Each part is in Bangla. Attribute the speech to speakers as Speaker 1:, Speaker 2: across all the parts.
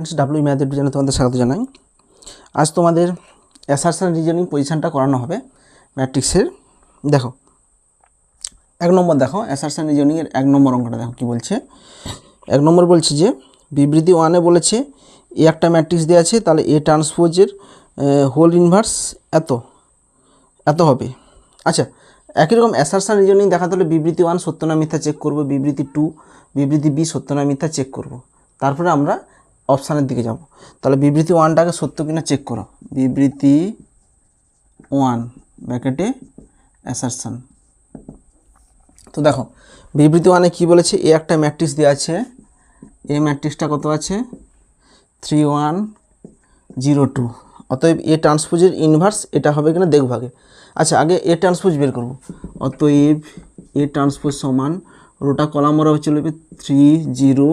Speaker 1: স্টুডেন্টস, ডাব্লিউ ম্যাথ ডিভিশনে তোমাদের স্বাগত জানাই। আজ তোমাদের অ্যাসারশন রিজনিং পজিশনটা করানো হবে ম্যাট্রিক্সের। দেখো 1 নম্বর, দেখো অ্যাসারশন রিজনিংয়ের 1 নম্বর অঙ্কটা দেখো কী বলছে। 1 নম্বর বলছে যে বিবৃতি 1-এ বলেছে এ একটা ম্যাট্রিক্স দেওয়া আছে, তাহলে এ ট্রান্সপোজের হোল ইনভার্স এত হবে। আচ্ছা, একই রকম অ্যাসারশন রিজনিং দেখাতে হলে বিবৃতি 1 সত্য না মিথ্যা চেক করব, বিবৃতি 2, বিবৃতি বি সত্য না মিথ্যা চেক করব, তারপরে আমরা অপশানের দিকে যাব। তাহলে বিবৃতি 1টাকে সত্য কিনা চেক করো। বিবৃতি 1 ব্র্যাকেটে অ্যাসারশন। তো দেখো বিবৃতি 1-এ কী বলেছে, এ একটা ম্যাট্রিক্স দেওয়া আছে, এ ম্যাট্রিক্সটা কত আছে 3 1 0 2, অতএব এ ট্রান্সপোজের ইনভার্স এটা হবে কিনা দেখব আগে। আচ্ছা, আগে এ ট্রান্সপোজ বের করব। অতএব এ ট্রান্সপোজ সমান রোটা কলাম বরাবর হচ্ছে 3 0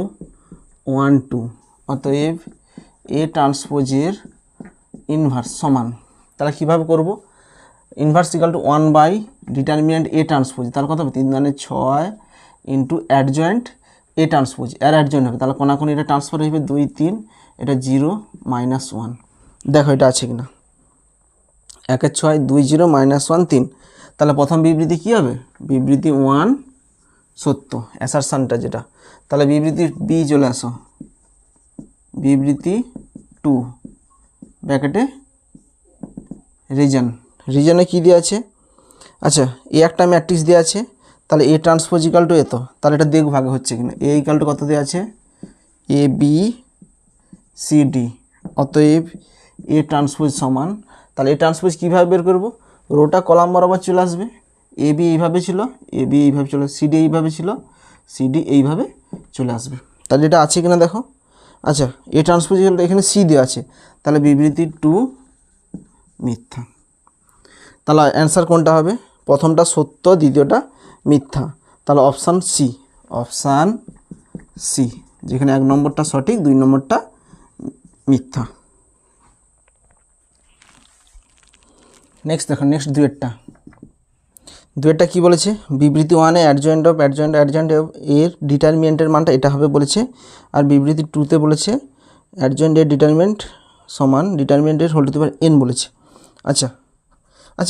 Speaker 1: 1 2, অতএব এ ট্রান্সপোজের ইনভার্স সমান, তাহলে কীভাবে করব, inverse equal to 1 determinant A transpose, তাহলে কত হবে 3 × 6 ইন্টু অ্যাডজয়েন্ট এ ট্রান্সপোজ, এর অ্যাডজয়েন্ট হবে, তাহলে কোনাকুনি এটা ট্রান্সফার হয়ে যাবে 2 3, এটা 0 -1। দেখো এটা আছে কিনা, 1 6 2 0 -1 3, তাহলে প্রথম বিবৃতি কী হবে, বিবৃতি 1 সত্য অ্যাসারশনটা যেটা। তাহলে বিবৃতি বি চলে আসো, বিবৃতি 2 ব্র্যাকেটে রিজনে কী দেওয়া আছে, আচ্ছা এ একটা ম্যাট্রিক্স দেওয়া আছে, তাহলে এ ট্রান্সপোজ ইকাল টু এত, তাহলে এটা দেখব ভাগে হচ্ছে কিনা। এ ইকাল টু কত দেওয়া আছে, এ বি সি ডি, অতএব এ ট্রান্সপোজ সমান, তাহলে এ ট্রান্সপোজ কীভাবে বের করব, রোটা কলাম বরাবর চলে আসবে, এ বি এইভাবে ছিল, এ বি এইভাবে চলে, সি ডি এইভাবে ছিল, সি ডি এইভাবে চলে আসবে। তাহলে এটা আছে কিনা দেখো। আচ্ছা, এ ট্রান্সপোজ এখানে সি দেওয়া আছে, তাহলে বিবৃতি 2 মিথ্যা। তাহলে অ্যান্সার কোনটা হবে, প্রথমটা সত্য, দ্বিতীয়টা মিথ্যা, তাহলে অপশান সি, যেখানে 1 নম্বরটা সঠিক, 2 নম্বরটা মিথ্যা। নেক্সট দেখো, নেক্সট দুয়েরটা কী বলেছে, বিবৃতি 1-এ অ্যাডজয়েন্ট অফ এর ডিটারমিনেন্টের মানটা এটা হবে বলেছে, আর বিবৃতি 2-তে বলেছে অ্যাডজয়েন্ট এর ডিটারমিনেন্ট সমান ডিটারমিনেন্টের whole to the power n বলেছে। আচ্ছা,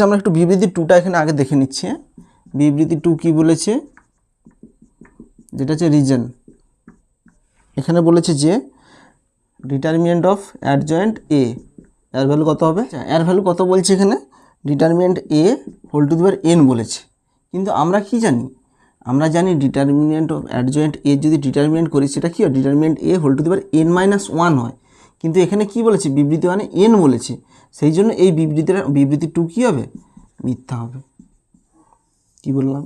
Speaker 1: আমরা একটু বিবৃতি 2টা এখানে আগে দেখে নিচ্ছি। বিবৃতি 2 কী বলেছে, যেটা হচ্ছে রিজন, এখানে বলেছে যে ডিটারমিনেন্ট অফ অ্যাডজয়েন্ট এ, এর ভ্যালু কত হবে, এর ভ্যালু কত বলছে এখানে, determinant A whole to the power n বলেছে। কিন্তু আমরা কি জানি, আমরা জানি ডিটারমিনেন্ট অফ অ্যাডজয়েন্ট এ যদি ডিটারমিনেন্ট করি সেটা কী হয়, determinant A whole to the power n-1 হয়। কিন্তু এখানে কি বলেছে, বিবৃতি 1-এ n বলেছে, সেই জন্য এই বিবৃতি 2 কী হবে, মিথ্যা হবে। কি বললাম,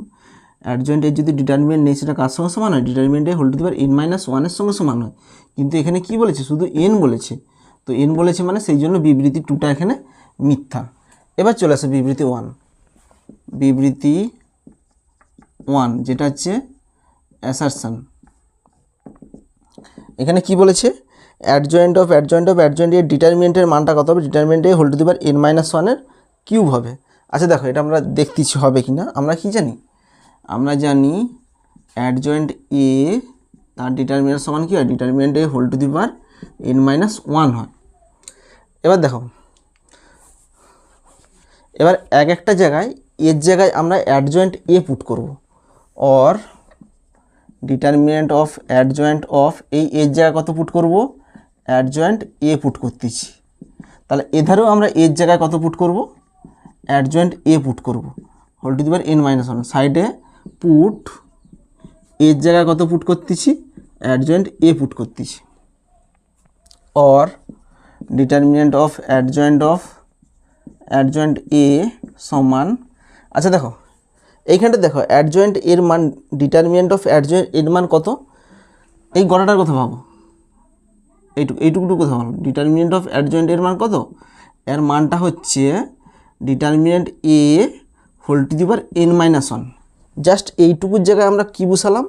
Speaker 1: অ্যাডজয়েন্ট এর যদি ডিটারমিনেন্ট নেই সেটা কার সঙ্গে সমান হয়, determinant A whole to the power n-1 এর সঙ্গে সমান হয়। কিন্তু এখানে কি বলেছে, শুধু n বলেছে, তো n বলেছে মানে সেই জন্য বিবৃতি 2টা এখানে মিথ্যা। এবার চলে আসে বিবৃতি 1, বিবৃতি 1 যেটা হচ্ছে অ্যাসারশন। এখানে কি বলেছে, অ্যাডজয়েন্ট অফ এর ডিটারমিনেন্টের মানটা কত হবে, determinant A whole to the power n-1 এর কিউব হবে। আচ্ছা দেখো এটা আমরা দেখতেছি হবে কি না। আমরা কি জানি, আমরা জানি অ্যাডজয়েন্ট এ তার ডিটারমিনেন্ট সমান কি হয়, determinant A whole to the power n-1 হয়। এবার দেখো, এবার একটা জায়গায় এর জায়গায় আমরা অ্যাডজয়েন্ট এ পুট করব, or determinant of adjoint of এই এর জায়গায় কত পুট করব, অ্যাডজয়েন্ট এ পুট করতেছি। তাহলে এধারেও আমরা এর জায়গায় কত পুট করব, অ্যাডজয়েন্ট এ পুট করব, whole to the power n-1, সাইডে পুট এর জায়গায় কত পুট করতেছি, অ্যাডজয়েন্ট এ পুট করতেছি, or determinant of adjoint A সমান, আচ্ছা দেখো এইখানটা দেখো অ্যাডজয়েন্ট এর মান, ডিটারমিনেন্ট অফ অ্যাডজয়েন্ট এর মান কত, এই গড়াটার কথা ভাবো, এইটুকুটুকু কথা ভাবো, ডিটারমিনেন্ট অফ অ্যাডজয়েন্ট এর মান কত, এর মানটা হচ্ছে determinant A whole to the power n-1। Just এইটুকুর জায়গায় আমরা কি বসালাম,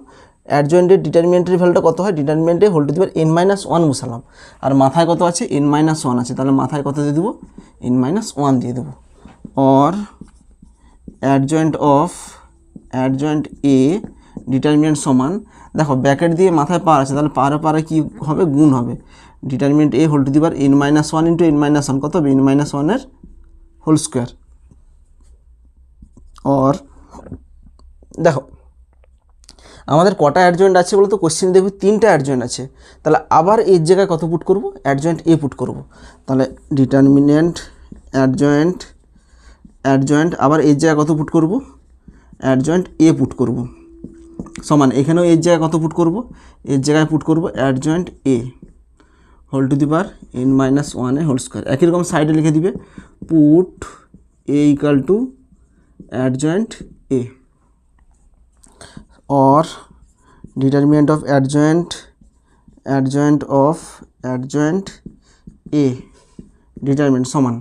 Speaker 1: অ্যাডজয়েন্টের ডিটারমিনেন্টের ভ্যালুটা কত হয়, ডিটারমিনেন্টে whole to the power n-1 বসালাম, আর মাথায় কত আছে, n-1 আছে, তাহলে মাথায় কত দিয়ে দেবো, n-1 দিয়ে দেবো। অর অ্যাডজয়েন্ট এ ডিটারমিনেন্ট সমান, দেখো ব্র্যাকেট দিয়ে মাথায় পার আছে, তাহলে পারে কি হবে, গুণ হবে, determinant A whole to the power n minus one into n minus ওয়ান কত হবে n মাইনাস ওয়ানের হোল স্কোয়ার। অর দেখো আমাদের কটা অ্যাডজয়েন্ট আছে বলো তো, কোশ্চেন দেখবি 3টা অ্যাডজয়েন্ট আছে, তাহলে আবার এর জায়গায় কত পুট করব, অ্যাডজয়েন্ট এ পুট করব। তাহলে ডিটারমিনেন্ট অ্যাডজয়েন্ট আবার এর জায়গায় কত পুট করব, অ্যাডজয়েন্ট এ পুট করব, সমান এখানেও এর জায়গায় কত পুট করব, এর জায়গায় পুট করব adjoint A whole to the power n minus ওয়ানের হোল স্কোয়ার। একই রকম সাইডে লিখে দিবে put A equal to adjoint A. or determinant of adjoint a determinant সমান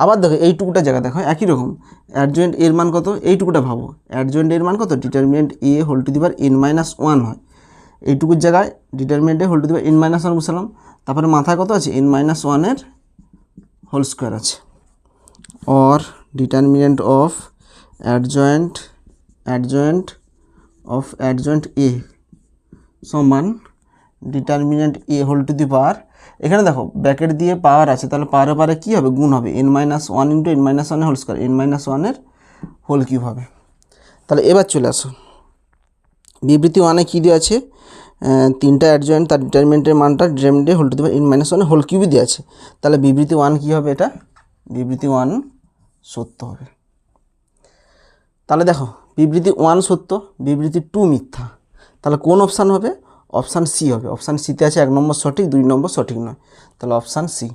Speaker 1: আবার দেখো এইটুকুটা জায়গা দেখো একই রকম অ্যাডজয়েন্ট এর মান কত, এইটুকুটা ভাবো অ্যাডজয়েন্ট এর মান কত, determinant A whole to the power n minus one হয়, এইটুকুর জায়গায় determinant A whole to the power n minus one বসালাম, তারপরে মাথায় কত আছে n মাইনাস ওয়ানের হোল স্কোয়ার আছে। or determinant of adjoint a সমান determinant A whole to the power, এখানে দেখো ব্র্যাকেট দিয়ে পাওয়ার আছে, তাহলে পাওয়ারে পাওয়ারে কী হবে, গুণ হবে n minus one into n minus ওয়ানের হোল স্কোয়ার, n মাইনাস ওয়ানের হোল কিউব হবে। তাহলে এবার চলে আসো বিবৃতি ওয়ানে কী দেওয়া আছে, 3টা অ্যাডজয়েন্ট তার ডিটারমিনেন্টের মানটা ডিটারমিনেন্টে whole to the power n minus ওয়ানের হোল কিউবই দেওয়া আছে, তাহলে বিবৃতি ওয়ান কী হবে, এটা বিবৃতি ওয়ান সত্য হবে। তাহলে দেখো বিবৃতি ওয়ান সত্য, বিবৃতি টু মিথ্যা, তাহলে কোন অপশান হবে, অপশান সি হবে। অপশান সিতে আছে 1 নম্বর সঠিক 2 নম্বর সঠিক নয়, তাহলে অপশান সি।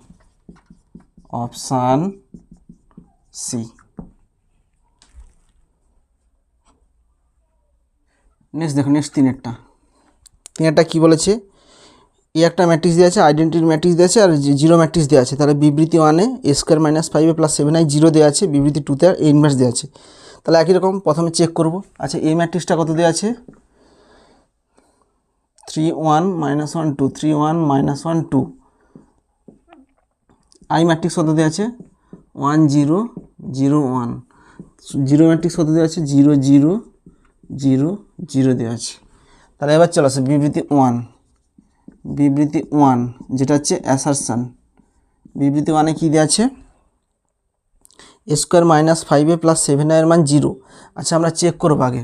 Speaker 1: নেক্সট দেখো নেক্সট তিনেরটা কী বলেছে, এ একটা ম্যাট্রিক্স দেওয়া আছে, আইডেন্টিটি ম্যাট্রিক্স দেওয়া আছে আর জিরো ম্যাট্রিক্স দেওয়া আছে, তাহলে বিবৃতি ওয়ানে A square minus 5a plus 7i zero দেওয়া আছে, বিবৃতি টুতে আর এ ইনভার্স দেওয়া আছে। তাহলে একই রকম প্রথমে চেক করব, আচ্ছা এই ম্যাট্রিক্সটা কত দেওয়া আছে, 3 1 -1 2 3 1 -1 2, আই ম্যাট্রিক্স কত দেওয়া আছে 1 0 0 1, জিরো ম্যাট্রিক্স কত দেওয়া আছে 0 0 0 0 দেওয়া আছে। তাহলে এবার চলো আসে বিবৃতি ওয়ান যেটা হচ্ছে অ্যাসারশন। বিবৃতি ওয়ানে কী দেওয়া আছে, এ square minus 5a plus 7i এর মান 0। আচ্ছা আমরা চেক করবো আগে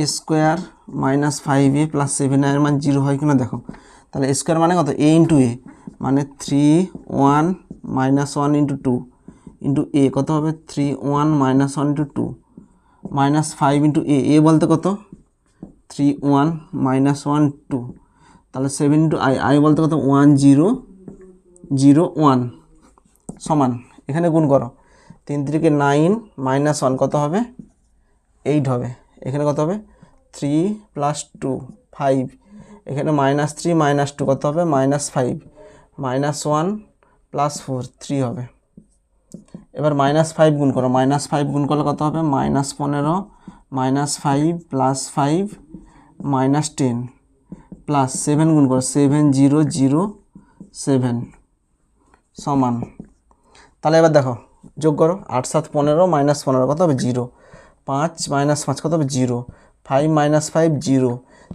Speaker 1: এ square minus 5a plus 7i এর মান 0 হয় কিনা দেখো। তাহলে এ স্কোয়ার মানে কত, a ইন্টু এ মানে 3 1 -1 ইন্টু 2 ইন্টু এ কত হবে 3 1 -1 ইন্টু 2 মাইনাস 5 ইন্টু এ বলতে কত 3 1 -1 2, তাহলে 7 ইন্টু আই বলতে কত 1 0 0 1 সমান এখানে গুণ করো 3 3 কে 9 -1 কত হবে 8 হবে, এখানে কত হবে 3 + 2 5, এখানে -3 -2 কত হবে -5 -1 + 4 3 হবে। এবার -5 গুণ করো, -5 গুণ করলে কত হবে -15 -5 + 5 -10 প্লাস 7 গুণ করো 7 0 0 7 সমান। তাহলে এবার দেখো যোগ করো 8 7 15 -15 কত হবে 0, 5 -5 কত হবে 0, 5 -5 0,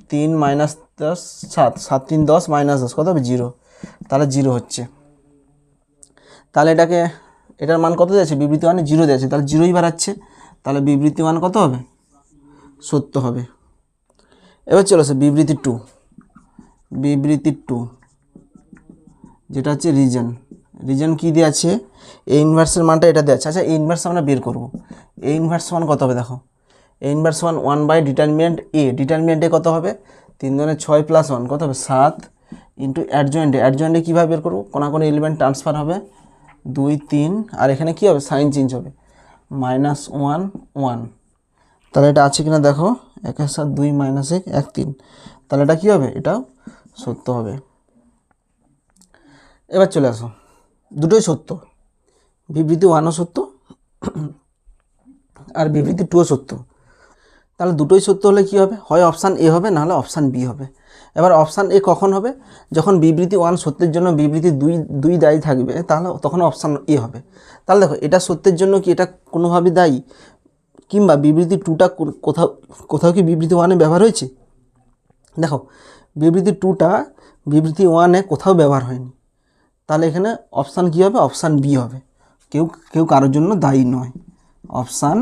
Speaker 1: 3 -10 7 7 3 10 -10 কত হবে 0, তাহলে 0 হচ্ছে। তাহলে এটার মান কত দিয়েছে, বিবৃতি ওয়ানে 0 দিয়েছে, তাহলে 0ই বাড়াচ্ছে, তাহলে বিবৃতি ওয়ান কত হবে সত্য হবে। এবার চলো সে বিবৃতি টু যেটা হচ্ছে রিজন কী দেওয়া আছে, এ ইনভার্সের মানটা এটা দেওয়া আছে। আচ্ছা এ ইনভার্স আমরা বের করবো, এ ইনভার্স মান কত হবে দেখো, এ ইনভার্স মান 1/ডিটারমিনেন্ট এ কত হবে 3 2 6 + 1 কত হবে 7 ইন্টু অ্যাডজয়েন্টে কীভাবে বের করবো, কোনো এলিমেন্ট ট্রান্সফার হবে 2 3 আর এখানে কী হবে সাইন চেঞ্জ হবে -1 1, তাহলে এটা আছে কিনা দেখো 1 এর সাথে 2 -1 1 3, তাহলে এটা কী হবে এটাও সত্য হবে। এবার চলে আসো দুটোই সত্য, বিবৃতি ওয়ানও সত্য আর বিবৃতি টুও সত্য। তাহলে দুটোই সত্য হলে কী হবে, হয় অপশান এ হবে নাহলে অপশান বি হবে। এবার অপশান এ কখন হবে, যখন বিবৃতি ওয়ান সত্যের জন্য বিবৃতি দুই দায়ী থাকবে, তাহলে তখন অপশান এ হবে। তাহলে দেখো এটা সত্যের জন্য কি এটা কোনোভাবে দায়ী, কিংবা বিবৃতি টুটা কোথাও কি বিবৃতি ওয়ানে ব্যবহার হয়েছে, দেখো বিবৃতি টুটা বিবৃতি ওয়ানে কোথাও ব্যবহার হয়নি, তাহলে এখানে অপশান কী হবে? অপশান বি হবে। কেউ কারোর জন্য দায়ী নয়, অপশান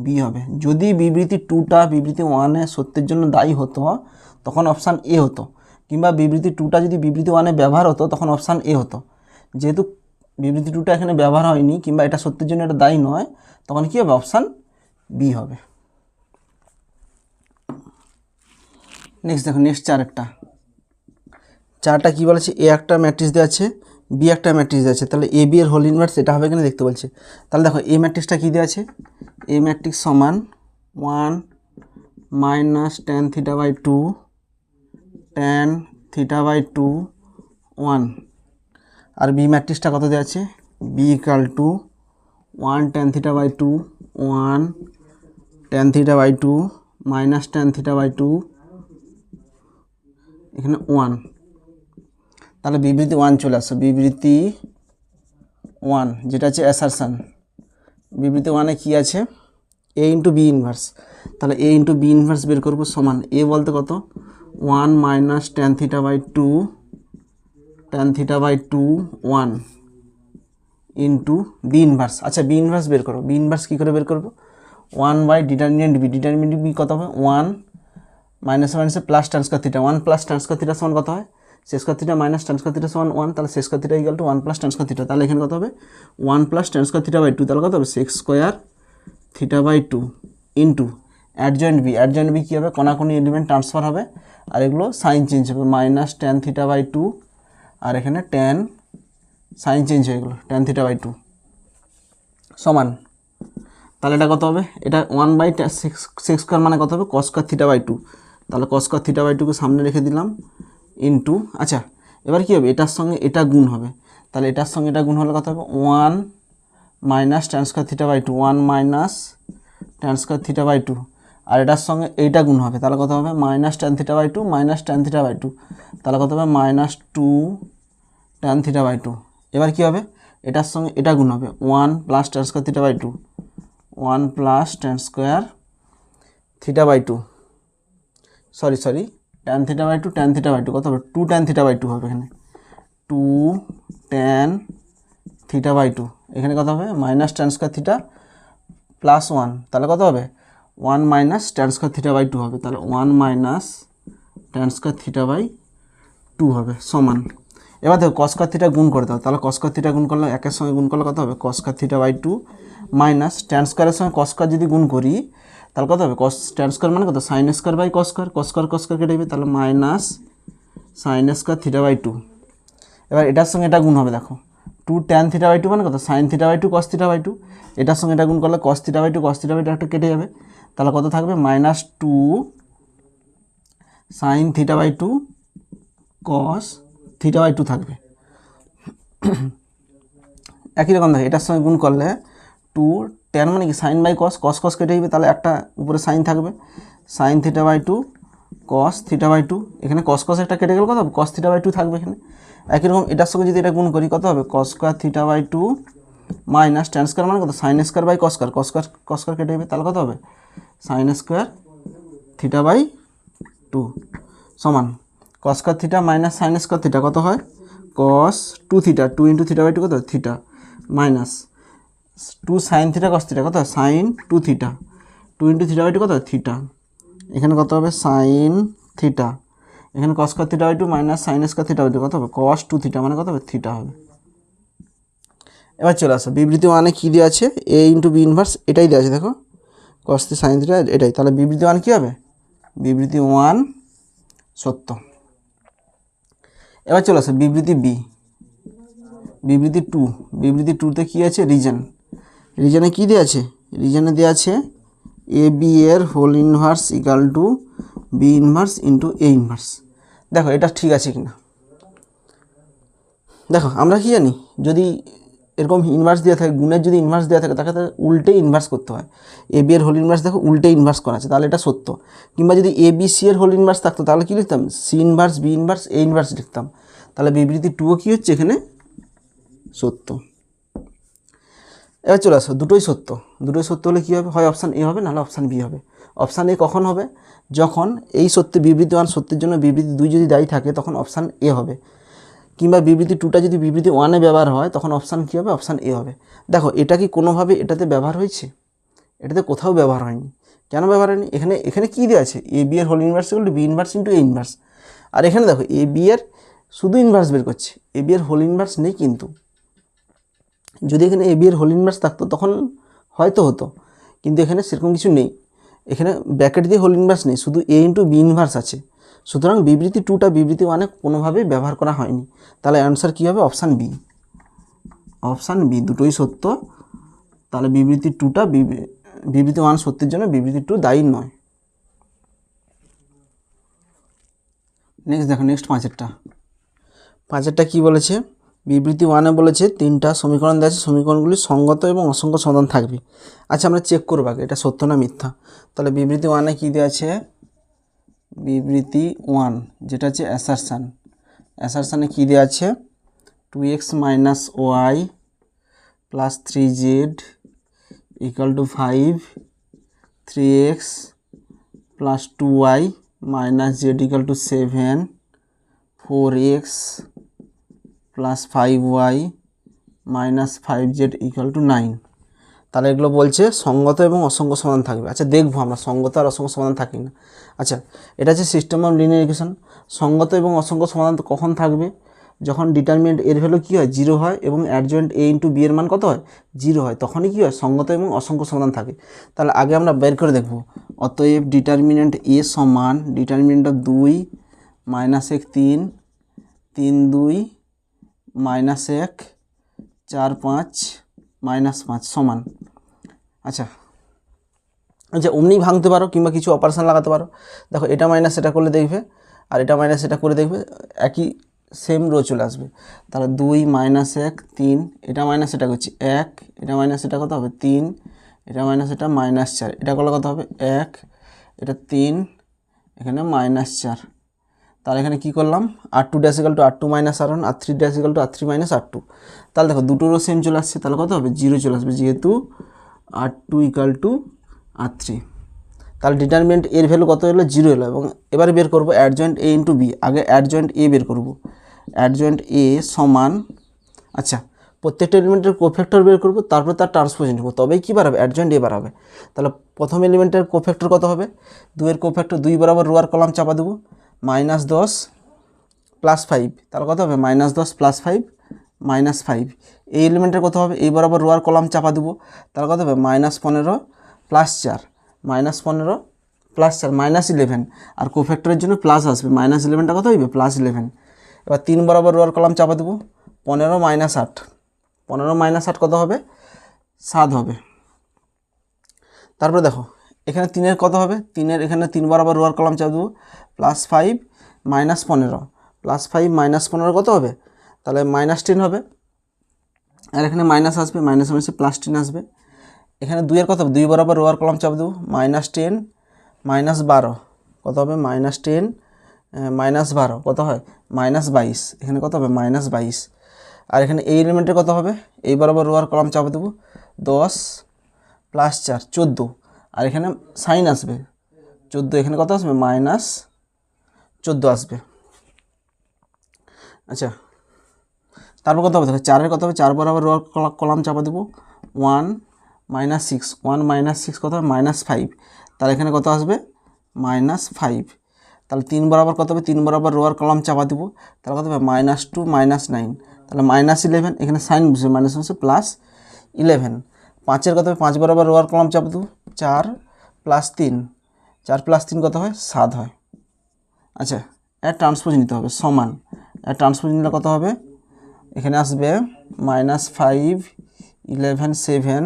Speaker 1: বি হবে। যদি বিবৃতি 2টা বিবৃতি 1-এ সত্যের জন্য দায়ী হতো তখন অপশান এ হতো, কিংবা বিবৃতি 2টা যদি বিবৃতি 1-এ ব্যবহার হতো তখন অপশান এ হতো। যেহেতু বিবৃতি 2টা এখানে ব্যবহার হয়নি কিংবা এটা সত্যের জন্য এটা দায়ী নয়, তখন কী হবে? অপশান বি হবে। নেক্সট দেখো, নেক্সট চারটা কী বলেছে? এ একটা ম্যাট্রিক্স দেওয়া আছে, বি একটা ম্যাট্রিক্স দেওয়া আছে, তাহলে এ বি এর হোল ইনভার্স এটা হবে কিনা দেখতে বলছে। তাহলে দেখো এ ম্যাট্রিক্সটা কী দেওয়া আছে? এ ম্যাট্রিক্স সমান 1 - tan θ/2 tan θ/2 1। আর বি ম্যাট্রিক্সটা কত দেওয়া আছে? B equal to 1 tan θ/2 1 tan θ/2 tan θ/2 এখানে 1। তাহলে বিবৃতি 1 চলে আসছে, বিবৃতি 1 যেটা আছে অ্যাসারশন। বিবৃতি 1-এ কী আছে? এ ইন্টু বি ইনভার্স। তাহলে এ ইন্টু বি ইনভার্স বের করবো সমান এ বলতে কত? 1 - tan θ/2 tan θ/2 1 into B inverse. আচ্ছা, বি ইনভার্স বের করো। বি ইনভার্স কী করে বের করবো? 1/ডিটারমিনেন্ট বি। ডিটারমিনেন্ট বি কত হবে? 1 মাইনাসে plus tan square theta. 1 + tan square theta সমান কত হয়? sec square theta minus tan square theta সমান 1। তাহলে sec square theta equal to 1 + tan square theta. তাহলে এখানে কত হবে? 1 + tan স্কয়ার থিটা/2। তাহলে কত হবে? sec square theta into adjoint B. Adjoint B কী হবে? কোনাকুনি এলিমেন্ট ট্রান্সফার হবে, আর এগুলো সাইন চেঞ্জ হবে, -tan θ/2, আর এখানে tan সাইন চেঞ্জ হয়ে গেলো tan θ/2 সমান। তাহলে এটা কত হবে? এটা 1/sec স্কয়ার মানে কত হবে? cos square theta. তাহলে cos স্কয়ার থিটা/2কে সামনে রেখে দিলাম ইন্টু, আচ্ছা এবার কী হবে? এটার সঙ্গে এটা গুণ হবে। তাহলে এটার সঙ্গে এটা গুণ হলে কত হবে? 1 - tan square theta 1 - tan square থিটা/2, আর এটার সঙ্গে এইটা গুণ হবে। তাহলে কত হবে? -tan θ/2 tan θ/2। তাহলে কত হবে? -2 tan θ/2। এবার কী হবে? এটার সঙ্গে এটা গুণ হবে, 1 + tan square theta 1 + tan square theta sorry tan θ/2 tan θ/2 কত হবে? 2 tan θ/2 হবে এখানে, 2 tan θ/2। এখানে কত হবে? -tan square theta plus 1। তাহলে কত হবে? 1 - tan স্কয়ার থিটা/2 হবে। তাহলে 1 - tan স্কয়ার থিটা/2 হবে সমান। এবার দেখো cos স্কয়ার থিটা গুণ করে দাও। তাহলে cos স্কয়ার থিটা গুণ করলে, একের সঙ্গে গুণ করলে কত হবে? cos স্কয়ার থিটা/2 মাইনাস tan স্কয়ারের সঙ্গে cos স্কয়ার যদি গুণ করি তাহলে কত হবে? tan স্কয়ার মানে কত? sin স্কয়ার/cos স্কয়ার। cos স্কয়ার কেটে যাবে, তাহলে sin স্কয়ার থিটা/2। এবার এটার সঙ্গে এটা গুণ হবে, দেখো 2 tan θ/2 মানে কত? sin θ/2 cos θ/2। এটার সঙ্গে এটা গুণ করলে cos θ/2 একটা কেটে যাবে, তাহলে কত থাকবে? -2 sin θ/2 cos θ/2 থাকবে। একই রকম দেখো, এটার সঙ্গে গুণ করলে 2 tan মানে কি? sin/cos, cos কেটে যাবে, তাহলে একটা উপরে sin থাকবে, sin θ/2 cos θ/2। এখানে cos একটা কেটে গেলে কত হবে? cos θ/2 থাকবে এখানে। একই রকম এটার সঙ্গে যদি এটা গুণ করি কত হবে? cos square θ/2 minus tan square মানে কত? sin স্কয়ার/cos স্কয়ার। cos স্কয়ার কেটে যাবে, তাহলে কত হবে? sin স্কয়ার θ/2 সমান cos square theta minus sin square theta কত হয়? cos 2 θ, 2 × θ/2 কত? থিটা, মাইনাস 2 sin θ cos θ কত? sin 2 θ, 2 × θ/2 কত? থিটা। এখানে কত হবে? sin theta. এখানে cos square θ/2 minus sin square θ/2 কত হবে? cos 2 θ মানে কত হবে? থিটা হবে। এবার চলে আসো, বিবৃতি 1-এ কী দেওয়া আছে? a × b ইনভার্স এটাই দেওয়া আছে, দেখো cos sin θ এটাই। তাহলে বিবৃতি 1 কী হবে? বিবৃতি 1 সত্য। এবার চলে আসো বিবৃতি বি। বিবৃতি 2, বিবৃতি 2-তে কী আছে? রিজনে কী দেওয়া আছে? রিজনে দেওয়া আছে এ বি এর whole inverse equal to B inverse into A inverse. দেখো এটা ঠিক আছে কি না? দেখো আমরা কি জানি, যদি এরকম ইনভার্স দেওয়া থাকে, গুণের যদি ইনভার্স দেওয়া থাকে তাকে উল্টে ইনভার্স করতে হয়। এ বি এর হোল ইনভার্স দেখো উল্টে ইনভার্স করা আছে, তাহলে এটা সত্য। কিংবা যদি এ বি সি এর হোল ইনভার্স থাকতো তাহলে কী লিখতাম? C inverse B inverse A inverse লিখতাম। তাহলে বিবৃতি 2ও কী হচ্ছে এখানে? সত্য। এবার চলে আসো, দুটোই সত্য হলে কী হবে? হয় অপশান এ হবে, নাহলে অপশান বি হবে। অপশান এ কখন হবে? যখন এই সত্যি বিবৃতি 1 সত্যের জন্য বিবৃতি 2 যদি দায়ী থাকে তখন অপশান এ হবে। কিংবা বিবৃতি টুটা যদি বিবৃতি ওয়ানে ব্যবহার হয় তখন অপশান কী হবে, অপশান এ হবে। দেখো এটা কি কোনোভাবে এটাতে ব্যবহার হয়েছে? এটাতে কোথাও ব্যবহার হয়নি। কেন ব্যবহার হয়নি? এখানে কী দেওয়া আছে, এ বি এর whole inverse equal to B inverse into A inverse. আর এখানে দেখো এ বি এর শুধু ইনভার্স বের করছে, এ বি এর হোল ইনভার্স নেই। কিন্তু যদি এখানে এ বি এর হোল ইনভার্স থাকতো তখন হয়তো হতো, কিন্তু এখানে সেরকম কিছু নেই। এখানে ব্র্যাকেট দিয়ে হোল ইনভার্স নেই, শুধু এ ইন্টু বি ইনভার্স আছে। সুতরাং বিবৃতি টুটা বিবৃতি ওয়ানে কোনোভাবেই ব্যবহার করা হয়নি। তাহলে অ্যান্সার কী হবে, অপশান বি। অপশান বি দুটোই সত্য। তাহলে বিবৃতি টুটা বিবৃতি ওয়ান সত্যের জন্য বিবৃতি টু দায়ী নয়। নেক্সট দেখো, নেক্সট পাঁচেরটা কী বলেছে, বিবৃতি ওয়ানে বলেছে 3টা সমীকরণ দেওয়া আছে, সমীকরণগুলি সঙ্গত এবং অসঙ্গত সমাধান থাকবে। আচ্ছা আমরা চেক করবো আগে এটা সত্য না মিথ্যা। তাহলে বিবৃতি ওয়ানে কী দেওয়া আছে, বিবৃতি ওয়ান যেটা হচ্ছে অ্যাসারশানে কী দেওয়া আছে, 2x minus Y plus 3z equal to 5, 3x plus 2y minus z equal to 7, 4x plus 5y minus 5z equal to 9। তাহলে এগুলো বলছে সঙ্গত এবং অসঙ্গ সমাধান থাকবে। আচ্ছা দেখবো আমরা সঙ্গত আর অসঙ্গ সমাধান থাকি না। আচ্ছা এটা হচ্ছে সিস্টেম অফ লিনিয়ার ইকুয়েশন। সঙ্গত এবং অসঙ্গ সমাধান কখন থাকবে, যখন ডিটারমিনেন্ট এর ভ্যালু কী হয়, 0 হয় এবং অ্যাডজয়েন্ট এ ইন্টু বি এর মান কত হয়, 0 হয়, তখনই কী হয়, সঙ্গত এবং অসঙ্গ সমাধান থাকে। তাহলে আগে আমরা বের করে দেখব। অতএব ডিটারমিনেন্ট এ সমান determinant of 2 minus 1 3, 3 2 minus 1 4 5 minus 5 সমান। আচ্ছা অমনি ভাঙতে পারো কিংবা কিছু অপারেশন লাগাতে পারো। দেখো এটা মাইনাস এটা করলে দেখবে, আর এটা মাইনাস এটা করে দেখবে একই সেম রো চলে আসবে। তাহলে 2 মাইনাস 1 3, এটা মাইনাস এটা করছি 1, এটা মাইনাস এটা কত হবে 3, এটা মাইনাস এটা মাইনাস 4, এটা করলে কত হবে 1, এটা 3, এখানে মাইনাস 4। তাহলে এখানে কী করলাম, R2 dash equal to R2 minus R1, R3 dash equal to R3 minus R2। তাহলে দেখো দুটোরও সেম চলে আসছে, তাহলে কত হবে 0 চলে আসবে, যেহেতু R2 ইকাল টু R3। তাহলে ডিটারমিনেন্ট এর ভ্যালু কত হলো, 0 এলো। এবং এবারে বের করবো অ্যাডজয়েন্ট এ ইন্টু বি। আগে অ্যাডজয়েন্ট এ বের করব। অ্যাডজয়েন্ট এ সমান, আচ্ছা প্রত্যেকটা এলিমেন্টের কোফ্যাক্টর বের করব, তারপর তার ট্রান্সপোজ নেব, তবেই কী বাড়াবে, অ্যাডজয়েন্ট এ বাড়াবে। তাহলে প্রথম এলিমেন্টের কোফ্যাক্টর কত হবে, 2 এর কোফ্যাক্টর 2 বরাবর রোয়ার কলাম চাপা দেবো, -10 প্লাস 5, তাহলে কত হবে -10 প্লাস 5 -5। এই এলিমেন্টের কত হবে, এই বরাবর রোয়ার কলাম চাপা দেবো, তাহলে কত হবে -15 প্লাস 4, -15 প্লাস 4 -11। আর কোফ্যাক্টরের জন্য প্লাস আসবে, -11টা কত হইবে, +11। এবার 3 বরাবর রোয়ার কলাম চাপা দেবো, 15 - 8, 15 - 8 কত হবে, 7 হবে। তারপরে দেখো এখানে 3-এর কত হবে, 3-এর এখানে 3 বরাবর রোয়ার কলাম চাপ দেবো, +5 -15, +5 -15 কত হবে, তাহলে -10 হবে। আর এখানে মাইনাস আসবে, মাইনাস মাইনাসে +10 আসবে। এখানে 2-এর কত হবে, 2 বরাবর রোয়ার কলাম চাপ দেবো, -10 -12 কত হবে, -10 -12 কত হয়, -22। এখানে কত হবে, -22। আর এখানে এই এলিমেন্টের কত হবে, এই বরাবর রোয়ার কলাম চাপ দেবো, 10 প্লাস 4 14। আর এখানে সাইন আসবে 14, এখানে কত আসবে, -14 আসবে। আচ্ছা তারপর কত হবে, দেখো 4-এর কত হবে, 4 বরাবর রোয়ার কলাম চাপা দেবো, 1 - 6, 1 - 6 কত হবে, -5। তাহলে এখানে কত আসবে, -5। তাহলে 3 বরাবর কত হবে, 3 বরাবর রোয়ার কলাম চাপা দেবো, তাহলে কত হবে, -2 -9, তাহলে -11। এখানে সাইন বসে মাইনাস বসে +11। 5-এর কত হবে, 5 বরাবর রোয়ার কলাম চাপা দেবো, 4 + 3, 4 + 3 কত হয়, 7 হয়। আচ্ছা এর ট্রান্সপোজ নিতে হবে, সমান, এর ট্রান্সপোজ নিলে কত হবে, এখানে আসবে -5 11 7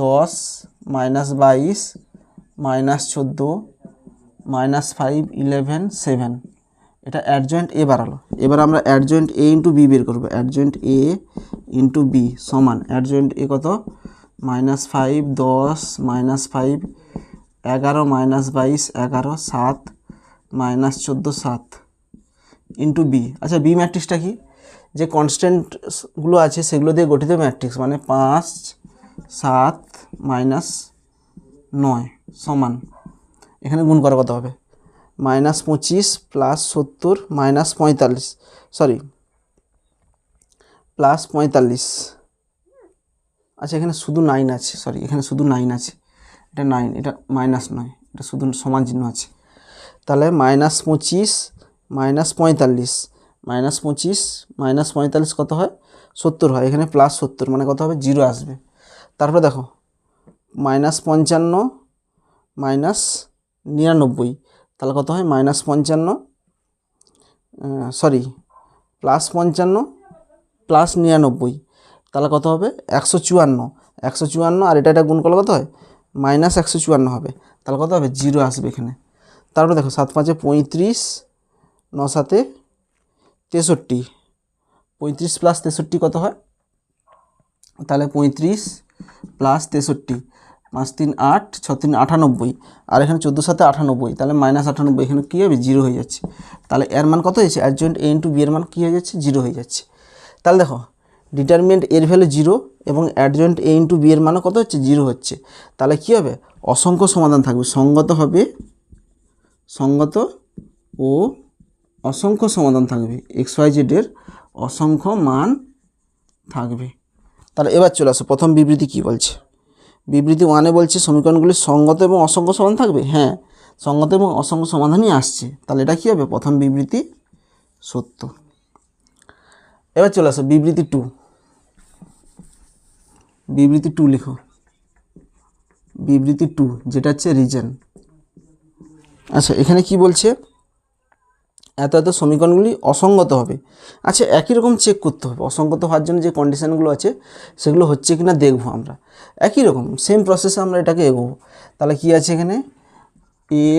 Speaker 1: 10 -22 -14 -5 11 7। এটা অ্যাডজয়েন্ট এ বাড়ালো। এবার আমরা অ্যাডজয়েন্ট এ ইন্টু বি বের করবো। অ্যাডজয়েন্ট এ ইন্টু বি সমান অ্যাডজয়েন্ট এ কত, -5 10 -5 11 -22 11 7 -14 7 ইন্টু বি। আচ্ছা বি ম্যাট্রিক্সটা কি, যে কনস্ট্যান্টগুলো আছে সেগুলো দিয়ে গঠিত ম্যাট্রিক্স, মানে 5 7 -9 সমান, এখানে গুণ করা কত হবে, -25 + 70 -45, সরি প্লাস 45। আচ্ছা এখানে শুধু 9 আছে, সরি এখানে শুধু 9 আছে, এটা 9, এটা মাইনাস নয়, এটা শুধু সমান চিহ্ন আছে। তাহলে -25 -45, -25 -45 কত হয়? 70 হয়। এখানে +70 মানে কত হবে? 0 আসবে। তারপরে দেখো -55 -99, তাহলে কত হয়? -55 সরি +55 +99, তাহলে কত হবে? 154। 154 আর এটা গুণ করলে কত হয়? -154 হবে। তাহলে কত হবে? 0 আসবে এখানে। তারপরে দেখো 7 5 35, 9 7 63, 35 + 63 কত হয়? তাহলে 35 + 63, 5 3 8, 6 3 98, আর এখানে 14 7 98, তাহলে -98, এখানে কী হবে? 0 হয়ে যাচ্ছে। তাহলে এর মান কত হয়েছে? অ্যাডজয়েন্ট এ ইন্টু বি এর মান কী হয়ে যাচ্ছে? 0 হয়ে যাচ্ছে। তাহলে দেখো ডিটারমিনেন্ট এর ভ্যালু 0 এবং অ্যাডজয়েন্ট এ ইন্টু বি এর মানও কত হচ্ছে? 0 হচ্ছে। তাহলে কী হবে? অসংখ্য সমাধান থাকবে। সঙ্গত হবে, সঙ্গত ও অসংখ্য সমাধান থাকবে। XYZ এর অসংখ্য মান থাকবে। তাহলে এবার চলে আসো প্রথম বিবৃতি কী বলছে। বিবৃতি 1-এ বলছে সমীকরণগুলির সঙ্গত এবং অসংখ্য সমাধান থাকবে। হ্যাঁ, সঙ্গত এবং অসংখ্য সমাধানই আসছে। তাহলে এটা কী হবে? প্রথম বিবৃতি সত্য। এবার চলে আসো বিবৃতি 2। বিবৃতি 2 লিখো। বিবৃতি 2 যেটা হচ্ছে রিজন। আচ্ছা এখানে কি বলছে? এত এত সমীকরণগুলি অসঙ্গত হবে। আচ্ছা একই রকম চেক করতে হবে। অসঙ্গত হওয়ার জন্য যে কন্ডিশানগুলো আছে সেগুলো হচ্ছে কি না দেখবো আমরা। একই রকম সেম প্রসেসে আমরা এটাকে এগোবো। তাহলে কি আছে এখানে?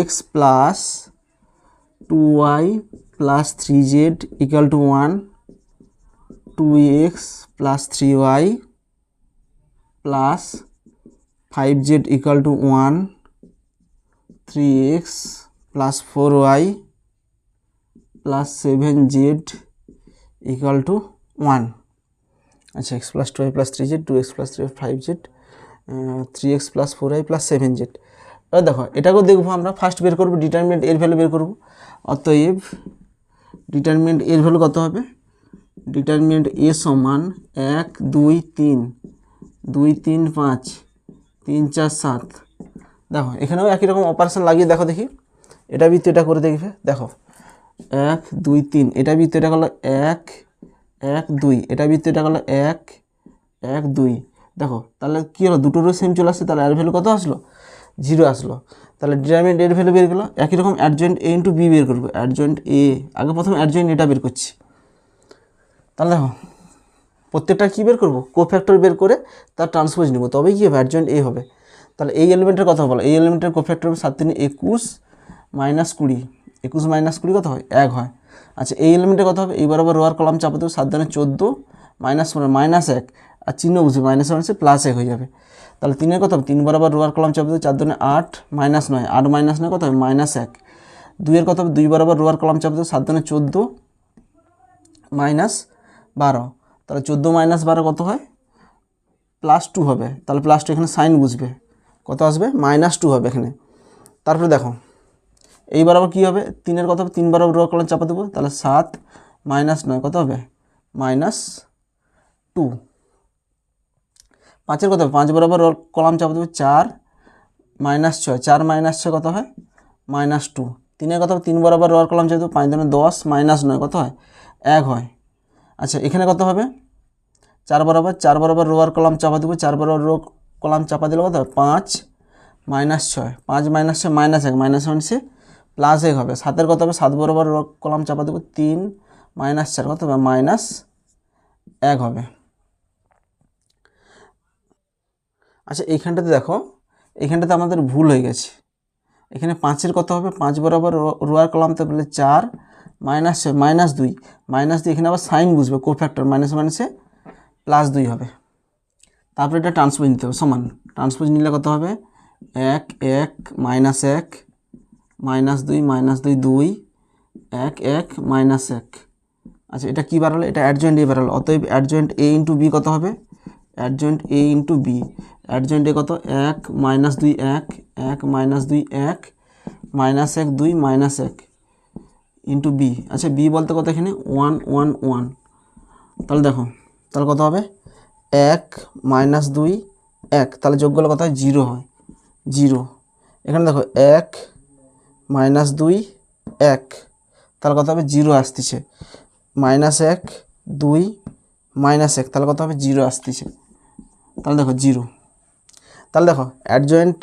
Speaker 1: x + 2y + 3z = 1, 2x + 3y + 5z = 1, 3x + 4y + 7z = 1। আচ্ছা x + 2y + 3z, 2x + 3y 5z, 3x + 4y + 7z। এবার দেখো এটাকেও দেখবো আমরা। ফার্স্ট বের করবো ডিটারমিনেন্ট এর ভ্যালু বের করবো। অতএব ডিটারমিনেন্ট এর ভ্যালু কত হবে? ডিটারমিনেন্ট এ সমান 1 2 3, 2 3 5, 3 4 7। দেখো এখানেও একই রকম অপারেশন লাগিয়ে দেখো দেখি। এটা বৃত্ত এটা করে দেখবে। দেখো 1 2 3, এটা বৃত্ত এটা গেলো 1 1 2, এটা বৃত্ত এটা গেলো 1 1 2। দেখো তাহলে কী হলো? দুটোরও সেম চলে আসছে। তাহলে এর ভ্যালু কত আসলো? 0 আসলো। তাহলে ডিটারমিনেন্ট এর ভ্যালু বের গেলো। একই রকম অ্যাডজয়েন্ট এ ইন্টু বি বের করবো। অ্যাডজয়েন্ট এ, আগে প্রথমে অ্যাডজয়েন্ট এটা বের করছি। তাহলে দেখো প্রত্যেকটা কী বের করবো? কোফ্যাক্টর বের করে তার ট্রান্সপোজ নিব, তবেই কী হবে? অ্যাডজয়েন্ট এ হবে। তাহলে এই এলিমেন্টের কথা বলো। এই এলিমেন্টের কোফ্যাক্টর হবে 7 3 21 -20, 21 - 20 কত হয়? 1 হয়। আচ্ছা এই এলিমেন্টের কথা হবে। এই বরাবর রোয়ার কলাম চাপা দেবো। 7 2 14 -1 আর চিহ্ন বুঝবে মাইনাস মাইনাসে +1 হয়ে যাবে। তাহলে 3-এর কথা হবে। 3 বরাবর রোয়ার কলাম চাপা দেবো। 4 2 8 -9, 8 - 9 কত হবে? -1। 2-এর কথা হবে। 2 বরাবর রোয়ার কলাম চাপা দেবো। 7 2 14 -12, তাহলে 14 - 12 কত হয়? +2 হবে। তাহলে +2 এখানে সাইন বুঝবে, কত আসবে? -2 হবে এখানে। তারপরে দেখো এইবার আবার কী হবে? 3-এর কথা হবে। 3 বরাবর রোয়ার কলাম চাপা দেবো। তাহলে 7 -9 কত হবে? -2। 5-এর কথা হবে। 5 বরাবর রোয়ার কলাম চাপা দেবো। 4 -6, 4 - 6 কত হয়? -2। 3-এর কথা হবে। 3 বরাবর রোয়ার কলাম চাপা দেবো। 5 2 10 -9 কত হয়? 1 হয়। আচ্ছা এখানে কত হবে? 4 বরাবর রোয়ার কলাম চাপা দেবো। 4 বরাবর রো কলাম চাপা দিলে কত হয়? 5 - 6, 5 - 6 -1, -1 +1 হবে। 7-এর কত হবে? 7 বরাবর রো কলাম চাপা দেবো। 3 - 4 কত হবে? -1 হবে। আচ্ছা এইখানটাতে দেখো, এইখানটাতে আমাদের ভুল হয়ে গেছে। এখানে 5-এর কত হবে? 5 বরাবর রোয়ার কলাম তো বলে 4 -2, -2 এখানে আবার সাইন বুঝবে, কোফ্যাক্টর মাইনাসে +2 হবে। তারপরে এটা ট্রান্সপোজ নিতে হবে। সমান ট্রান্সপোজ নিলে কত হবে? 1 1 -1 -2 -2 2 1 1 -1। আচ্ছা এটা কী বাড়ালো? এটা অ্যাডজয়েন্ট এ বাড়ালো। অতএব অ্যাডজয়েন্ট এ ইন্টু বি কত হবে? Adjoint A into B, adjoint এ কত? 1 -2 1 1 -2 1 -1 2 -1 ইন্টু বি। আচ্ছা বি বলতে কত এখানে? 1 1 1। তাহলে দেখো তাহলে কত হবে 1 মাইনাস 2 1, তাহলে যোগ করলে কত হয় 0 হয় 0। এখানে দেখো 1 মাইনাস 2 1, তাহলে কত হবে 0 আসতেছে, মাইনাস 1 2 মাইনাস 1, তাহলে কত হবে 0 আসতেছে, তাহলে দেখো 0। তাহলে দেখো অ্যাডজয়েন্ট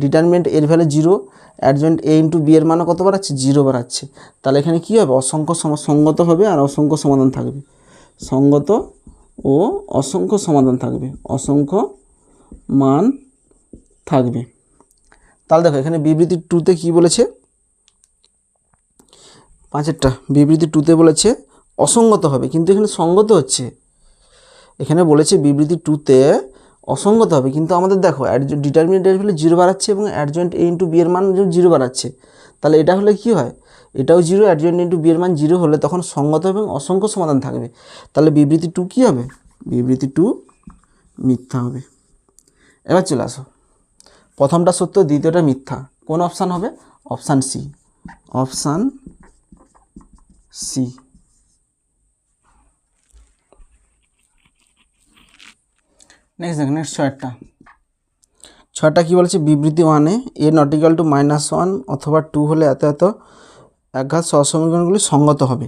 Speaker 1: ডিটারমিনেন্ট এর value 0, adjoint A into B এর মানও কত বাড়াচ্ছে 0 বাড়াচ্ছে। তাহলে এখানে কী হবে অসংখ্য সঙ্গত হবে আর অসংখ্য সমাধান থাকবে, সঙ্গত ও অসংখ্য সমাধান থাকবে, অসংখ্য মান থাকবে। তাহলে দেখো এখানে বিবৃতি 2তে কী বলেছে, 5এরটা বিবৃতি 2তে বলেছে অসঙ্গত হবে, কিন্তু এখানে সঙ্গত হচ্ছে। এখানে বলেছে বিবৃতি 2তে অসঙ্গত হবে, কিন্তু আমাদের দেখো ডিটারমিনেন্ট এর ভ্যালু 0 বাড়াচ্ছে এবং অ্যাডজয়েন্ট এ ইন্টু বি এর মান 0 বাড়াচ্ছে। তাহলে এটা হলে কি হয়, এটাও 0, অ্যাডজয়েন্ট ইন্টু বি এর মান 0 হলে তখন সঙ্গত এবং অসংখ্য সমাধান থাকবে। তাহলে বিবৃতি 2 কী হবে, বিবৃতি 2 মিথ্যা হবে। এবার চলে আসো, প্রথমটা সত্য দ্বিতীয়টা মিথ্যা, কোন অপশান হবে, option C, option C. Next ছয়টা কী বলেছে, বিবৃতি 1-এ এ নট ইকুয়াল টু -1 অথবা 2 হলে এত এত একঘাত সহসমীকরণগুলি সঙ্গত হবে।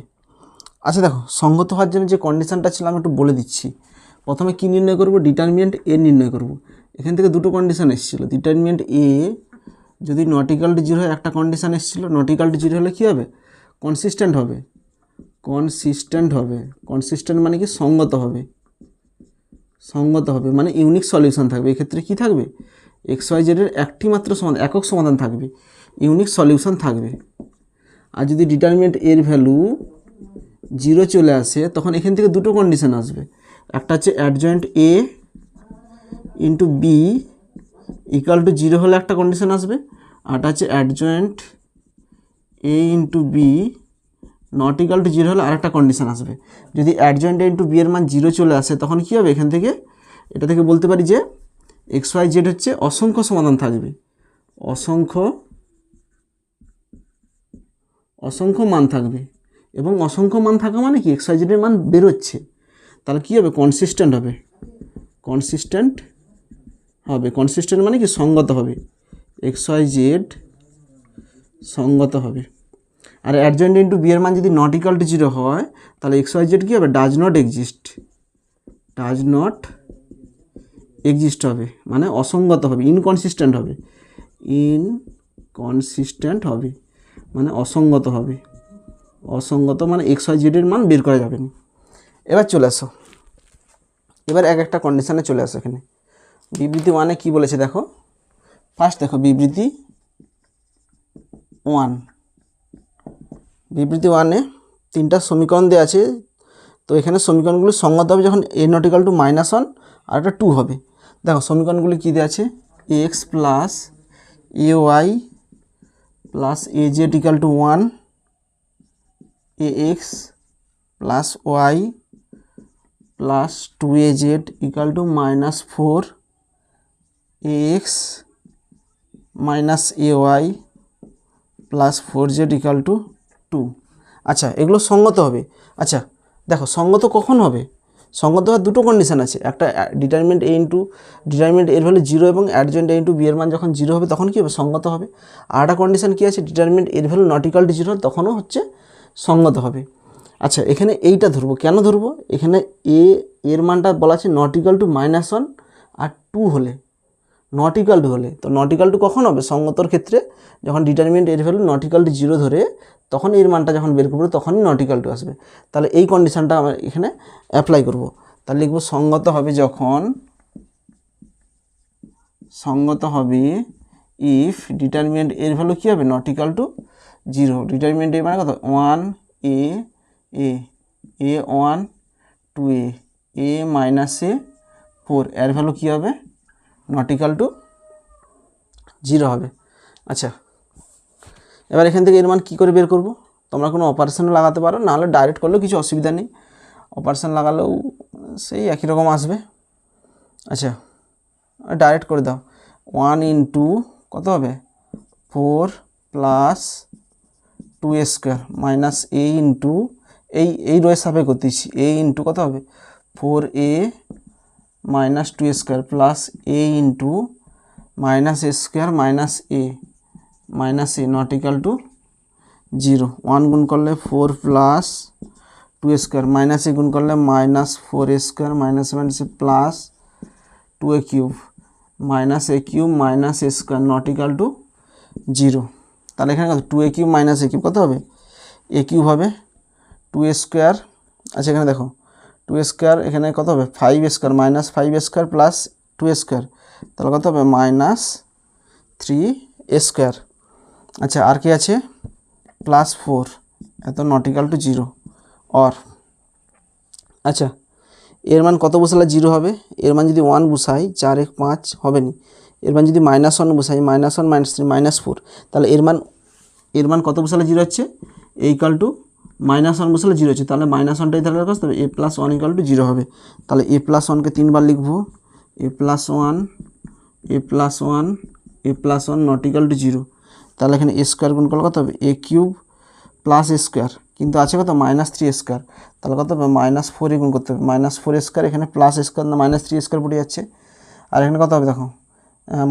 Speaker 1: আচ্ছা দেখো সঙ্গত হওয়ার জন্য যে কন্ডিশানটা ছিল আমি একটু বলে দিচ্ছি। প্রথমে কী নির্ণয় করব, ডিটারমিনেন্ট এ নির্ণয় করব। এখান থেকে দুটো কন্ডিশান এসেছিলো, ডিটারমিনেন্ট এ যদি নট ইকুয়াল টু 0 হয় একটা কন্ডিশান এসেছিলো, নট ইকুয়াল টু 0 হলে কী হবে, কনসিস্টেন্ট হবে, কনসিস্টেন্ট হবে, কনসিস্টেন্ট মানে কি সঙ্গত হবে, সঙ্গত হবে মানে ইউনিক সলিউশন থাকবে। এক্ষেত্রে কী থাকবে, XYZ এর একটি মাত্র সমাধান, একক সমাধান থাকবে, ইউনিক সলিউশন থাকবে। আর যদি ডিটারমিনেন্ট এর ভ্যালু 0 চলে আসে তখন এখান থেকে দুটো কন্ডিশন আসবে, একটা হচ্ছে adjoint A into B equal to 0 হলে একটা কন্ডিশন আসবে, আরটা হচ্ছে adjoint A into B not equal to 0 হলে আরেকটা কন্ডিশন আসবে। যদি অ্যাডজয়েন্ট এ ইন্টু বি এর মান 0 চলে আসে তখন কী হবে, এখান থেকে এটা থেকে বলতে পারি যে XYZ হচ্ছে অসংখ্য সমাধান থাকবে, অসংখ্য মান থাকবে, এবং অসংখ্য মান থাকা মানে কি XYZ এর মান বেরোচ্ছে, তাহলে কী হবে, কনসিস্টেন্ট হবে, কনসিস্টেন্ট হবে, কনসিস্টেন্ট মানে কি সঙ্গত হবে, XYZ সঙ্গত হবে। আর অ্যাডজয়েন্ট ইন্টু বি এর মান যদি নট ইকুয়াল টু 0 হয় তাহলে XYZ কী হবে, ডাজ নট এক্সিস্ট হবে, মানে অসঙ্গত হবে, ইনকনসিস্টেন্ট হবে, ইনকনসিস্টেন্ট হবে মানে অসঙ্গত হবে, অসঙ্গত মানে XYZ এর মান বের করা যাবে না। এবার চলে আসো, এবার এক একটা কন্ডিশানে চলে আসো। এখানে বিবৃতি 1-এ কী বলেছে দেখো, ফার্স্ট দেখো বিবৃতি 1-এ 3টা সমীকরণ দেওয়া আছে। তো এখানে সমীকরণগুলি সঙ্গত হবে যখন এ নট ইকুয়াল টু -1 আর একটা 2 হবে। দেখো সমীকরণগুলি কী দেওয়া আছে, X plus A Y plus A Z equal to 1, A X plus Y plus 2az equal to -4, A X minus A Y plus 4z equal to 2। আচ্ছা এগুলো সঙ্গত হবে। আচ্ছা দেখো সঙ্গত কখন হবে, সঙ্গত হওয়ার দুটো কন্ডিশান আছে, একটা ডিটারমিনেন্ট এর ভ্যালু 0 এবং অ্যাডজয়েন্ট এ ইন্টু বি এর মান যখন 0 হবে তখন কী হবে, সঙ্গত হবে। আর একটা কন্ডিশান কী আছে, ডিটারমিনেন্ট এর ভ্যালু নট ইকুয়াল টু 0 তখনও হচ্ছে সঙ্গত হবে। আচ্ছা এখানে এইটা ধরবো, কেন ধরবো, এখানে এর মানটা বলা আছে নট ইকুয়াল টু -1 আর 2 হলে, নট ইকুয়াল টু হলে, তো নট ইকুয়াল টু কখন হবে, সঙ্গতর ক্ষেত্রে যখন ডিটারমিনেন্ট এর ভ্যালু নট ইকুয়াল টু 0 ধরে তখন এর মানটা যখন বের করবো তখনই নট ইকুয়াল টু আসবে। তাহলে এই কন্ডিশানটা আমরা এখানে অ্যাপ্লাই করব। তাহলে লিখবো সঙ্গত হবে যখন, সঙ্গত হবে ইফ ডিটারমিনেন্ট এর ভ্যালু কী হবে, নট ইকুয়াল টু 0, ডিটারমিনেন্ট এর মানে কত 1 এ 1 2 এ মাইনাস এ 4 এর ভ্যালু কী হবে, নট ইকুয়াল টু 0 হবে। আচ্ছা এবার এখান থেকে এর মান কী করে বের করব, তোমরা কোনো অপারেশন লাগাতে পারো, নাহলে ডাইরেক্ট করলেও কিছু অসুবিধা নেই, অপারেশন লাগালেও সেই একই রকম আসবে। আচ্ছা ডাইরেক্ট করে দাও, 1 ইন্টু কত হবে 4 প্লাস 2a² মাইনাস এ ইন্টু এই রোয়ের সাপে করতেছি, এ ইন্টু কত হবে 4a minus 2a square plus a into minus a square minus a not equal to 0। 1 গুণ করলে 4 plus 2a square minus a গুণ করলে minus 4a square minus plus 2a cube minus a cube minus a square not equal to 0। তাহলে এখানে কত 2a cube minus a cube কত হবে a কিউব হবে 2a স্কোয়ার। আচ্ছা এখানে দেখো 2a স্কোয়ার এখানে কত হবে 5a square minus 5a square plus 2a square তাহলে কত হবে মাইনাস 3a স্কোয়ার। আচ্ছা আর কি আছে প্লাস 4 এত নট ইকাল টু 0 অর। আচ্ছা এর মান কত বসালে 0 হবে, এর মান যদি 1 বসাই 4 1 5 হবে নি, এর মান যদি -1 বসাই -1 -3 -4 তাহলে এর মান কত বসালে 0 হচ্ছে a ইকাল টু -1 বসালে 0 হচ্ছে, তাহলে -1টাই তাহলে কত হবে a + 1 ইকাল টু 0 হবে। তাহলে a + 1কে 3 বার লিখবো a + 1 নট ইকাল টু 0। তাহলে এখানে a স্কোয়ার গুণ করলে কত হবে a cube plus a square কিন্তু আছে কত -3a স্কোয়ার তাহলে কত হবে -4 গুণ করতে হবে -4a স্কোয়ার এখানে প্লাস a স্কোয়ার না -3a স্কোয়ার পড়ে যাচ্ছে। আর এখানে কত হবে দেখো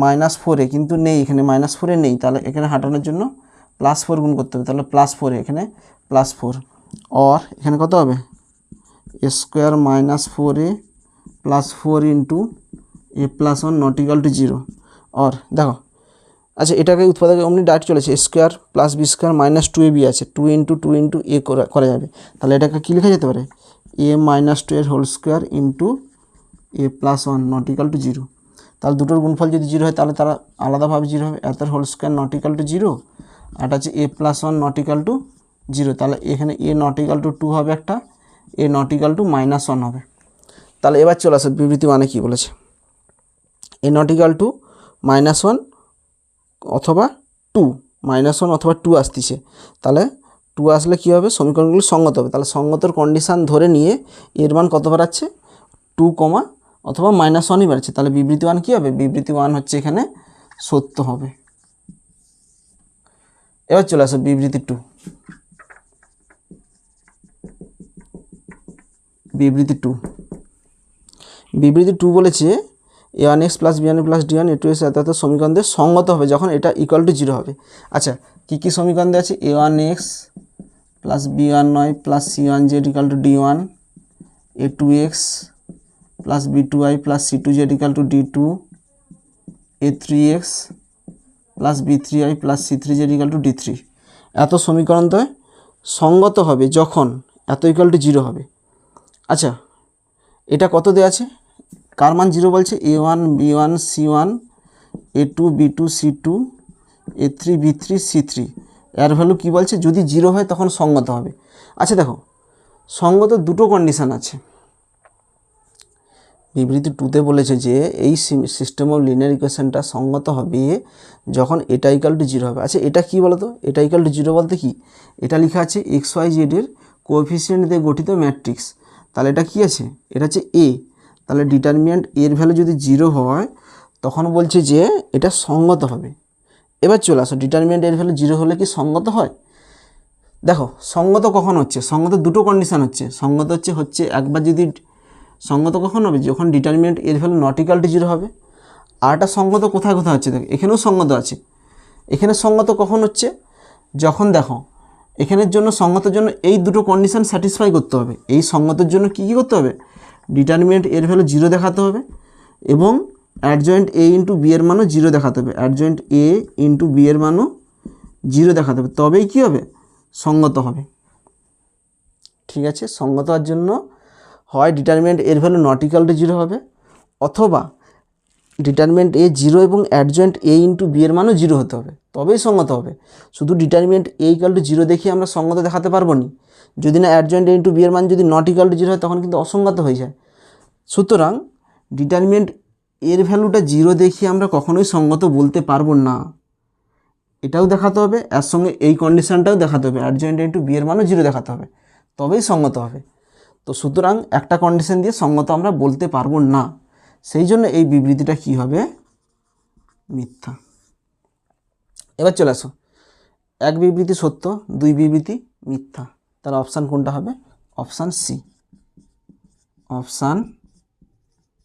Speaker 1: -4 কিন্তু নেই, এখানে -4 নেই, তাহলে এখানে হাঁটানোর জন্য +4 গুণ করতে হবে, তাহলে +4 এখানে +4 और এখানে কত হবে a square -4a plus 4 into a + 1 not equal to 0 और দেখো আচ্ছা এটাকে উৎপাদকে অমনি ডাইরেক্ট চলেছে a square plus b square minus 2ab আছে 2 ইন্টু a করা যাবে, তাহলে এটাকে কী লেখা যেতে পারে a - 2 এর whole square into a + 1 not equal to 0। তাহলে দুটোর গুণফল যদি 0 হয় তাহলে তারা আলাদাভাবে 0 হবে, এতের whole square not equal to 0 আর আছে a + 1 নট ইকাল টু 0। তাহলে এখানে a নট ইকাল টু 2 হবে একটা, a নট ইকাল টু -1 হবে। তাহলে এবার চলে আসে বিবৃতি মানে কী বলেছে a নট ইকাল টু -1 অথবা 2 -1 অথবা 2 আসতেছে, তাহলে 2 আসলে কী হবে সমীকরণগুলো সঙ্গত হবে। তাহলে সঙ্গতর কন্ডিশান ধরে নিয়ে এর মান কত বাড়াচ্ছে 2, অথবা -1ই বাড়ছে, তাহলে বিবৃতি 1 কী হবে বিবৃতি 1 হচ্ছে এখানে সত্য হবে। এবার চলে আসো বিবৃতি 2। বিবৃতি 2 বলেছে a1x + b1 + d1 a2x এত সমীকরণদের সঙ্গত হবে যখন এটা ইকুয়াল টু 0 হবে। আচ্ছা কী কী সমীকরণ দেওয়া আছে a1x + b1y + c1z = d1 a2x + b2y + c2z = d2 a3x + b3y + c3z = d3 এত সমীকরণটা সঙ্গত হবে যখন এত ইকুয়াল টু 0 হবে। আচ্ছা এটা কত দেওয়া আছে কার মান 0 বলছে a1 b1 c1 a2 b2 c2 a3 b3 c3 এর ভ্যালু কী বলছে যদি 0 হয় তখন সঙ্গত হবে। আচ্ছা দেখো সঙ্গত দুটো কন্ডিশান আছে, বিবৃতি 2তে বলেছে যে এই সিস্টেম অফ লিনিয়ার ইকুয়েশনটা সঙ্গত হবে যখন এটা ইকুয়াল টু 0 হবে। আচ্ছা এটা কী বলো তো এটা ইকুয়াল টু 0 বলতে কি এটা লেখা আছে xyz এর কোএফিসিয়েন্ট দিয়ে গঠিত ম্যাট্রিক্স, তাহলে এটা কি আছে এটা হচ্ছে a, তাহলে ডিটারমিনেন্ট এর ভ্যালু যদি 0 হয় তখন বলছে যে এটা সঙ্গত হবে। এবার চলে আসো ডিটারমিনেন্ট এর ভ্যালু 0 হলে কি সঙ্গত হয়, দেখো সঙ্গত কখন হচ্ছে সঙ্গত দুটো কন্ডিশান হচ্ছে, সঙ্গত হচ্ছে একবার যদি সঙ্গত কখন হবে যখন ডিটারমিনেন্ট এর ভ্যালু নট ইকাল টু 0 হবে। আর একটা সঙ্গত কোথায় কোথায় হচ্ছে দেখো এখানেও সঙ্গত আছে, এখানে সঙ্গত কখন হচ্ছে যখন দেখো এখানের জন্য সঙ্গতের জন্য এই দুটো কন্ডিশান স্যাটিসফাই করতে হবে, এই সঙ্গতের জন্য কী কী করতে হবে ডিটারমিনেন্ট এর ভ্যালু 0 দেখাতে হবে এবং অ্যাডজয়েন্ট a ইন্টু b এর মানও 0 দেখাতে হবে, অ্যাডজয়েন্ট a ইন্টু b এর মানও 0 দেখাতে হবে, তবেই কী হবে সঙ্গত হবে। ঠিক আছে সঙ্গত হওয়ার জন্য হয় ডিটারমিনেন্ট এর ভ্যালু নট ইকাল টু 0 হবে অথবা ডিটারমিনেন্ট a 0 এবং অ্যাডজয়েন্ট a ইন্টু b এর মানও 0 হতে হবে, তবেই সঙ্গত হবে। শুধু ডিটারমিনেন্ট a ইকাল টু 0 দেখিয়ে আমরা সঙ্গত দেখাতে পারবো না, যদি না অ্যাডজয়েন্ট a ইন্টু b এর মান যদি নট ইকাল টু 0 হয় তখন কিন্তু অসঙ্গত হয়ে যায়। সুতরাং ডিটারমিনেন্ট এর ভ্যালুটা 0 দেখিয়ে আমরা কখনোই সঙ্গত বলতে পারবো না, এটাও দেখাতে হবে এর সঙ্গে এই কন্ডিশানটাও দেখাতে হবে অ্যাডজয়েন্ট a ইন্টু b এর মানও 0 দেখাতে হবে, তবেই সঙ্গত হবে। তো সুতরাং একটা কন্ডিশন দিয়ে সঙ্গত আমরা বলতে পারবো না, সেই জন্য এই বিবৃতিটা কি হবে মিথ্যা। এবার চলে আসো এক বিবৃতি সত্য 2 বিবৃতি মিথ্যা, তাহলে অপশান কোনটা হবে অপশান সি। Option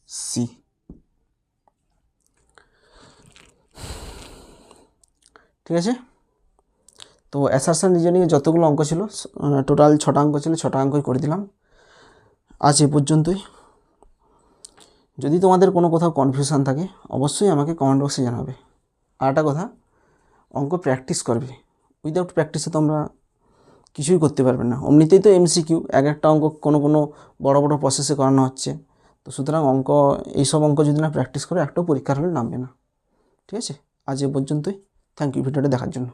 Speaker 1: C. ঠিক আছে, তো অ্যাসারশন রিজনিংয়ে যতগুলো অঙ্ক ছিল টোটাল 6টা অঙ্ক ছিল, 6টা অঙ্কই করে দিলাম। আজ এ পর্যন্তই। যদি তোমাদের কোনো কোথাও কনফিউশন থাকে অবশ্যই আমাকে কমেন্ট বক্সে জানাবে। আর একটা কথা, অঙ্ক প্র্যাকটিস করবে, উইদাউট প্র্যাকটিসে তোমরা কিছুই করতে পারবে না। এমনিতেই তো এমসিকিউ, এক একটা অঙ্ক কোনো বড় বড় প্রসেসে করানো হচ্ছে, তো সুতরাং এইসব অঙ্ক যদি না প্র্যাকটিস করে একটাও পরীক্ষার হলে নামবে না। ঠিক আছে, আজ এ পর্যন্তই। থ্যাংক ইউ ভিডিওটা দেখার জন্য।